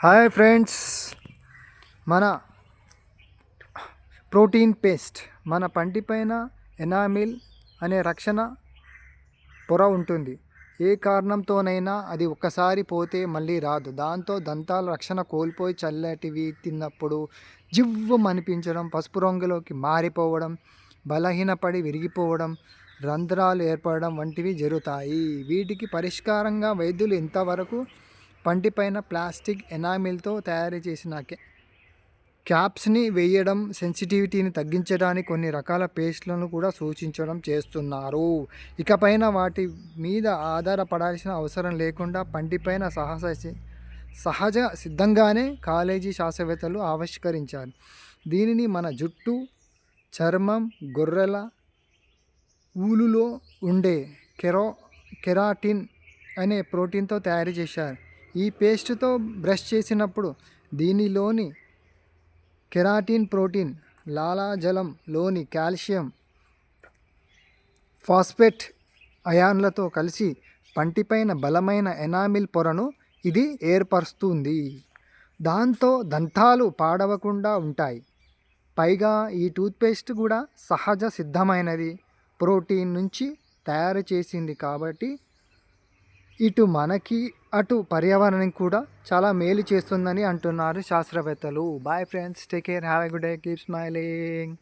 Hi friends, మన protein paste మన పంటిపైన enamel అనే రక్షణ పొర ఉంటుంది. ఏ కారణంతోనైనా అది ఒక్కసారి పోతే మళ్ళీ రాదు. దాంతో దంతాల రక్షణ కోల్పోయి చల్లటివి తిన్నప్పుడు జివ్వం అనిపించడం, పసుపు రంగులోకి మారిపోవడం, బలహీనపడి విరిగిపోవడం, రంధ్రాలు ఏర్పడడం వంటివి జరుగుతాయి. వీటికి పరిష్కారంగా వైద్యులు ఇంతవరకు పంటిపైన ప్లాస్టిక్ ఎనామిల్తో తయారు చేసిన క్యాప్స్ని వేయడం, సెన్సిటివిటీని తగ్గించడానికి కొన్ని రకాల పేస్ట్లను కూడా సూచించడం చేస్తున్నారు. ఇకపైన వాటి మీద ఆధారపడాల్సిన అవసరం లేకుండా పంటిపైన సహజ సిద్ధంగానే కాలేజీ శాస్త్రవేత్తలు ఆవిష్కరించారు. దీనిని మన జుట్టు, చర్మం, గొర్రెల ఊలులో ఉండే కెరాటిన్ అనే ప్రోటీన్తో తయారు చేశారు. ఈ పేస్ట్తో బ్రష్ చేసినప్పుడు దీనిలోని కెరాటిన్ ప్రోటీన్ లాలాజలంలోని కాల్షియం ఫాస్ఫేట్ అయాన్లతో కలిసి పంటిపైన బలమైన ఎనామిల్ పొరను ఇది ఏర్పరుస్తుంది. దాంతో దంతాలు పాడవకుండా ఉంటాయి. పైగా ఈ టూత్పేస్ట్ కూడా సహజ సిద్ధమైనది, ప్రోటీన్ నుంచి తయారు చేసింది కాబట్టి ఇటు మనకి అటు పర్యావరణం కూడా చాలా మేలు చేస్తుందని అంటున్నారు శాస్త్రవేత్తలు. Bye friends, take care, have a good day, keep smiling.